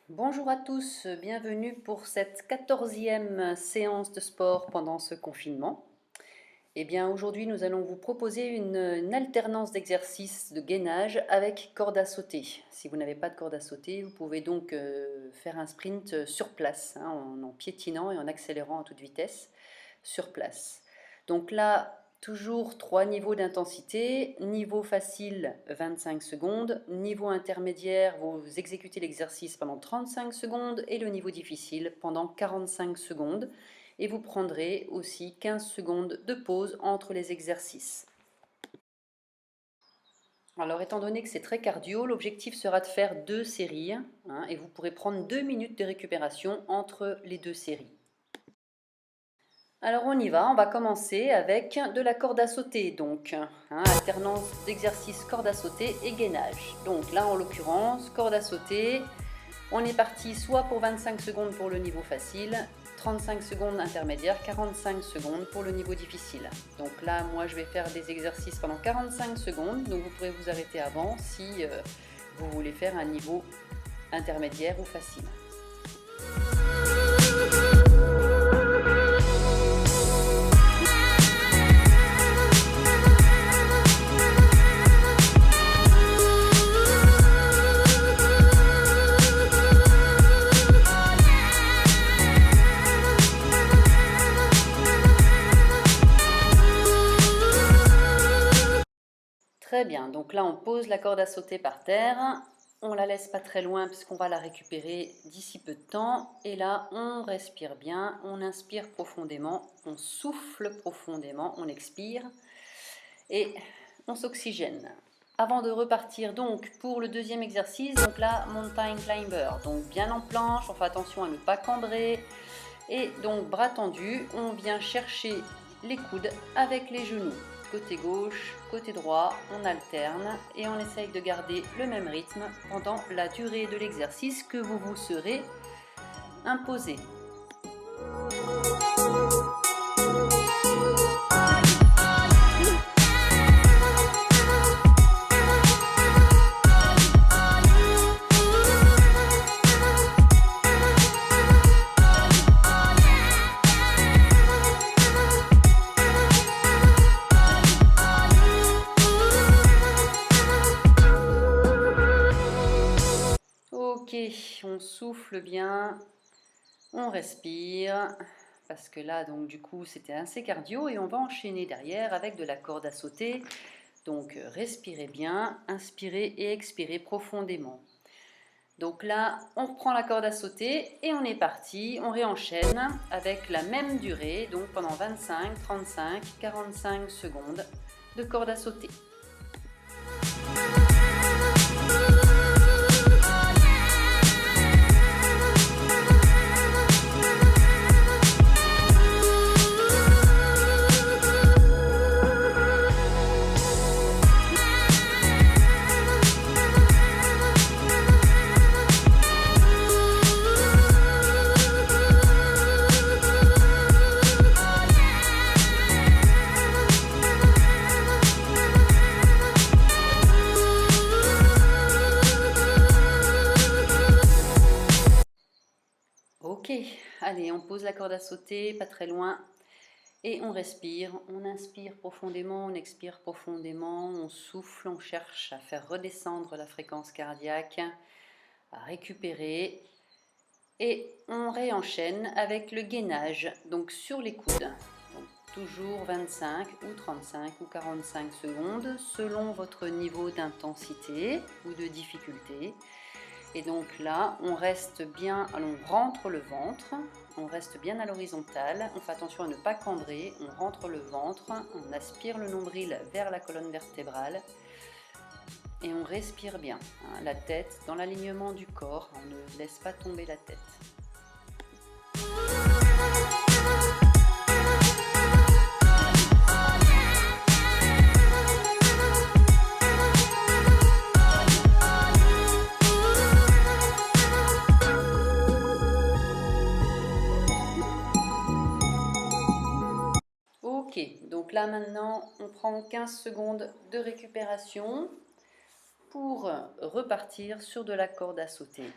Bonjour à tous, bienvenue pour cette 14e séance de sport pendant ce confinement. Eh bien, aujourd'hui, nous allons vous proposer une alternance d'exercices de gainage avec corde à sauter. Si vous n'avez pas de corde à sauter, vous pouvez donc faire un sprint sur place, en piétinant et en accélérant à toute vitesse sur place. Donc là, toujours 3 niveaux d'intensité. Niveau facile, 25 secondes. Niveau intermédiaire, vous exécutez l'exercice pendant 35 secondes. Et le niveau difficile pendant 45 secondes. Et vous prendrez aussi 15 secondes de pause entre les exercices. Alors, étant donné que c'est très cardio, l'objectif sera de faire 2 séries. Et vous pourrez prendre 2 minutes de récupération entre les 2 séries. Alors on y va, on va commencer avec de la corde à sauter, donc alternance d'exercices corde à sauter et gainage. Donc là en l'occurrence, corde à sauter, on est parti soit pour 25 secondes pour le niveau facile, 35 secondes intermédiaire, 45 secondes pour le niveau difficile. Donc là moi je vais faire des exercices pendant 45 secondes, donc vous pourrez vous arrêter avant si vous voulez faire un niveau intermédiaire ou facile. Très bien, donc là on pose la corde à sauter par terre, on la laisse pas très loin puisqu'on va la récupérer d'ici peu de temps. Et là on respire bien, on inspire profondément, on souffle profondément, on expire et on s'oxygène. Avant de repartir donc pour le deuxième exercice, donc là mountain climber, donc bien en planche, on fait attention à ne pas cambrer. Et donc bras tendus, on vient chercher les coudes avec les genoux. Côté gauche, côté droit, on alterne et on essaye de garder le même rythme pendant la durée de l'exercice que vous vous serez imposé. Ok, on souffle bien, on respire, parce que là, donc du coup, c'était assez cardio et on va enchaîner derrière avec de la corde à sauter. Donc respirez bien, inspirez et expirez profondément. Donc là, on reprend la corde à sauter et on est parti. On réenchaîne avec la même durée, donc pendant 25, 35, 45 secondes de corde à sauter. Ok, allez, on pose la corde à sauter, pas très loin, et on respire. On inspire profondément, on expire profondément, on souffle, on cherche à faire redescendre la fréquence cardiaque, à récupérer, et on réenchaîne avec le gainage, donc sur les coudes. Donc, toujours 25 ou 35 ou 45 secondes selon votre niveau d'intensité ou de difficulté. Et donc là, on reste bien, on rentre le ventre, on reste bien à l'horizontale, on fait attention à ne pas cambrer, on rentre le ventre, on aspire le nombril vers la colonne vertébrale et on respire bien, la tête dans l'alignement du corps, on ne laisse pas tomber la tête. Ok, donc là maintenant on prend 15 secondes de récupération pour repartir sur de la corde à sauter.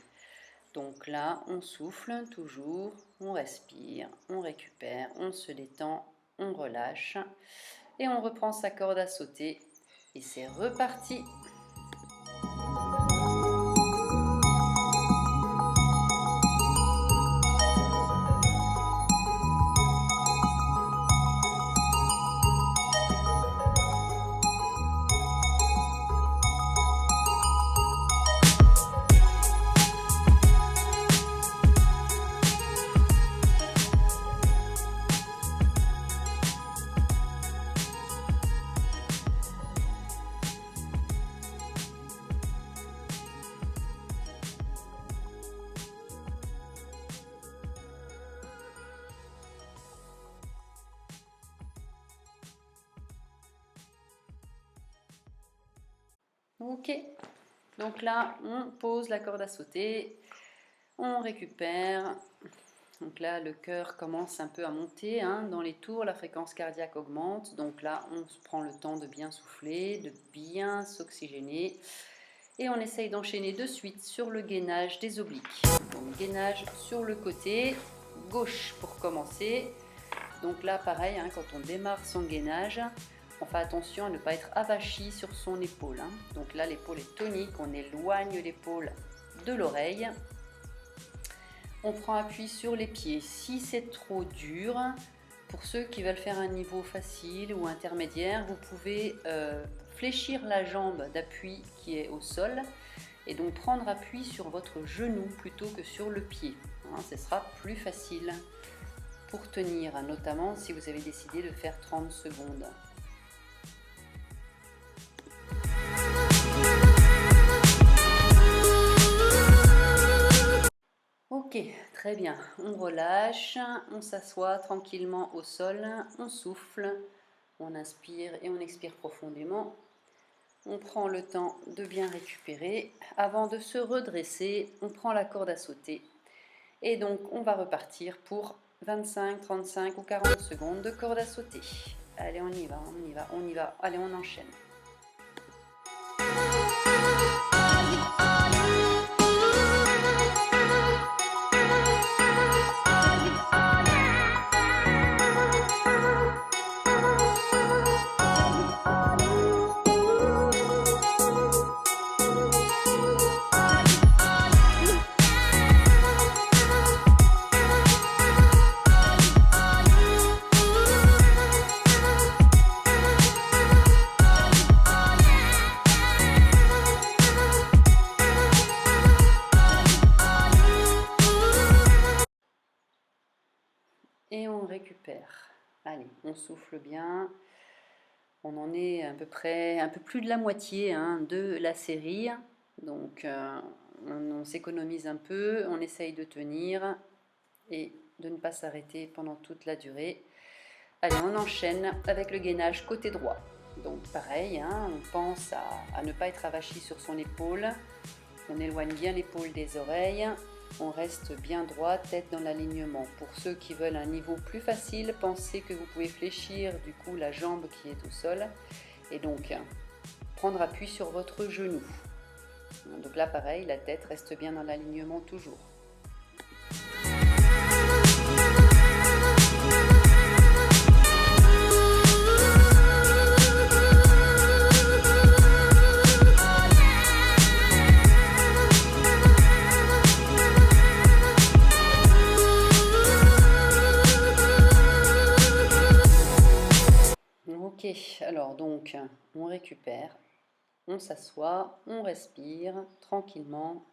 Donc là, on souffle toujours, on respire, on récupère, on se détend, on relâche et on reprend sa corde à sauter et c'est reparti. Ok, donc là on pose la corde à sauter, on récupère, donc là le cœur commence un peu à monter dans les tours, la fréquence cardiaque augmente, donc là on se prend le temps de bien souffler, de bien s'oxygéner et on essaye d'enchaîner de suite sur le gainage des obliques. Donc gainage sur le côté gauche pour commencer, donc là pareil, quand on démarre son gainage, on fait attention à ne pas être avachi sur son épaule. Donc là, l'épaule est tonique, on éloigne l'épaule de l'oreille. On prend appui sur les pieds. Si c'est trop dur, pour ceux qui veulent faire un niveau facile ou intermédiaire, vous pouvez fléchir la jambe d'appui qui est au sol et donc prendre appui sur votre genou plutôt que sur le pied. Ce sera plus facile pour tenir, notamment si vous avez décidé de faire 30 secondes. Ok, très bien, on relâche, on s'assoit tranquillement au sol, on souffle, on inspire et on expire profondément. On prend le temps de bien récupérer. Avant de se redresser, on prend la corde à sauter. Et donc, on va repartir pour 25, 35 ou 40 secondes de corde à sauter. Allez, on y va, on y va, on y va. Allez, on enchaîne. Et on récupère. Allez, on souffle bien. On en est à peu près un peu plus de la moitié de la série. Donc on s'économise un peu, on essaye de tenir et de ne pas s'arrêter pendant toute la durée. Allez, on enchaîne avec le gainage côté droit. Donc pareil, on pense à ne pas être avachi sur son épaule. On éloigne bien l'épaule des oreilles. On reste bien droit, tête dans l'alignement. Pour ceux qui veulent un niveau plus facile, pensez que vous pouvez fléchir du coup la jambe qui est au sol et donc prendre appui sur votre genou. Donc là pareil, la tête reste bien dans l'alignement toujours. Ok, alors donc on récupère, on s'assoit, on respire tranquillement,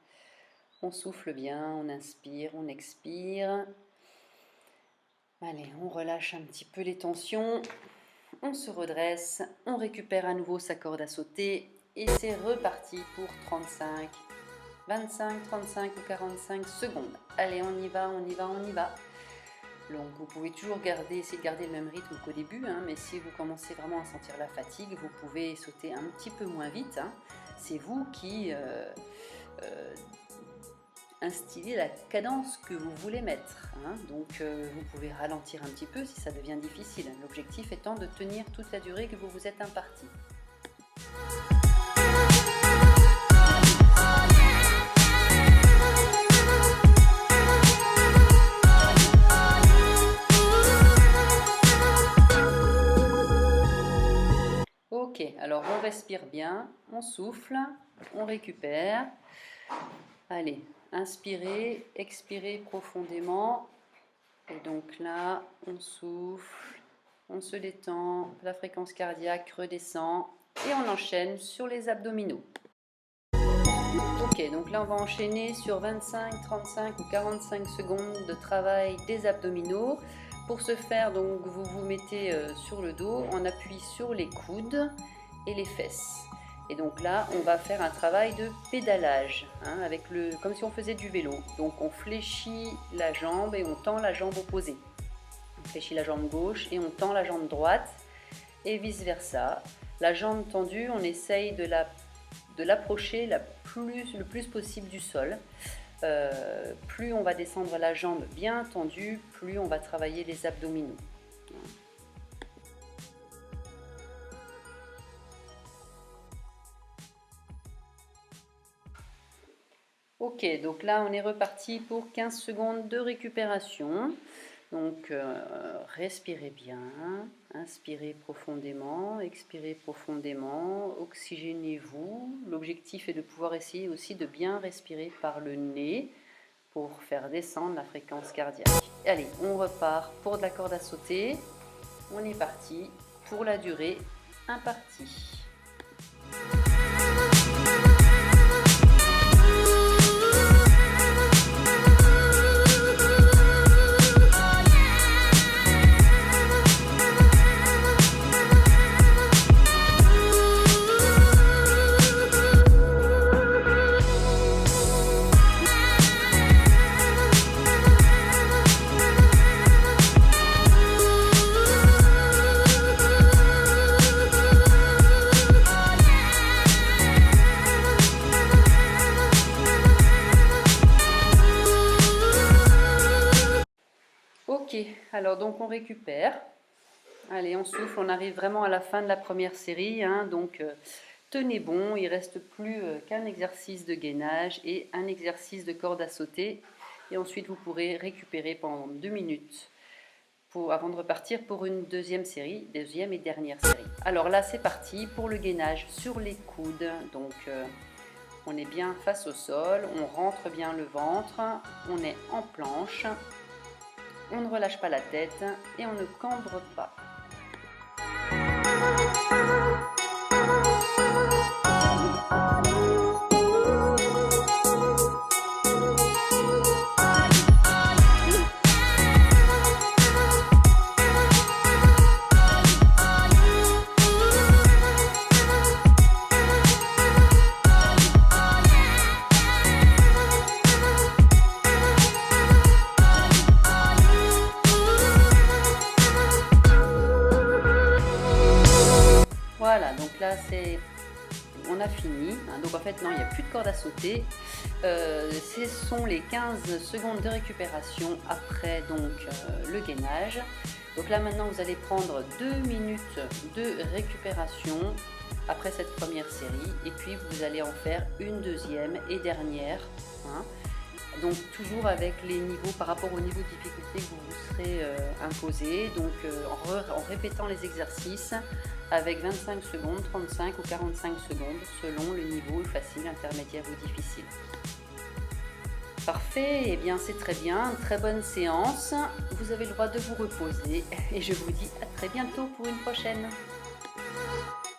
on souffle bien, on inspire, on expire. Allez, on relâche un petit peu les tensions, on se redresse, on récupère à nouveau sa corde à sauter et c'est reparti pour 35, 25, 35 ou 45 secondes. Allez, on y va, on y va, on y va. Donc vous pouvez toujours essayer de garder le même rythme qu'au début, mais si vous commencez vraiment à sentir la fatigue, vous pouvez sauter un petit peu moins vite. C'est vous qui instillez la cadence que vous voulez mettre. Donc vous pouvez ralentir un petit peu si ça devient difficile. L'objectif étant de tenir toute la durée que vous vous êtes imparti. Alors on respire bien, on souffle, on récupère. Allez, inspirez, expirez profondément. Et donc là, on souffle, on se détend, la fréquence cardiaque redescend et on enchaîne sur les abdominaux. Ok, donc là on va enchaîner sur 25, 35 ou 45 secondes de travail des abdominaux. Pour ce faire, donc vous vous mettez sur le dos, on appuie sur les coudes et les fesses. Et donc là, on va faire un travail de pédalage, hein, comme si on faisait du vélo. Donc on fléchit la jambe et on tend la jambe opposée. On fléchit la jambe gauche et on tend la jambe droite et vice versa. La jambe tendue, on essaye de l'approcher le plus possible du sol. Plus on va descendre la jambe bien tendue, plus on va travailler les abdominaux. Ok, donc là on est reparti pour 15 secondes de récupération. Donc respirez bien, inspirez profondément, expirez profondément, oxygénez-vous. L'objectif est de pouvoir essayer aussi de bien respirer par le nez pour faire descendre la fréquence cardiaque. Allez, on repart pour de la corde à sauter. On est parti pour la durée impartie. Ok, alors donc on récupère. Allez, on souffle, on arrive vraiment à la fin de la première série. Hein, donc tenez bon, il ne reste plus qu'un exercice de gainage et un exercice de corde à sauter. Et ensuite, vous pourrez récupérer pendant 2 minutes avant de repartir pour une deuxième et dernière série. Alors là, c'est parti pour le gainage sur les coudes. Donc on est bien face au sol, on rentre bien le ventre, on est en planche. On ne relâche pas la tête et on ne cambre pas. Voilà, donc là on a fini. Hein, donc en fait non, il n'y a plus de corde à sauter. Ce sont les 15 secondes de récupération après donc le gainage. Donc là maintenant vous allez prendre 2 minutes de récupération après cette première série et puis vous allez en faire une deuxième et dernière. Hein. Donc toujours avec les niveaux par rapport au niveau de difficulté que vous vous serez imposé, donc en répétant les exercices avec 25 secondes, 35 ou 45 secondes selon le niveau facile, intermédiaire ou difficile. Parfait, et bien c'est très bien, très bonne séance. Vous avez le droit de vous reposer et je vous dis à très bientôt pour une prochaine.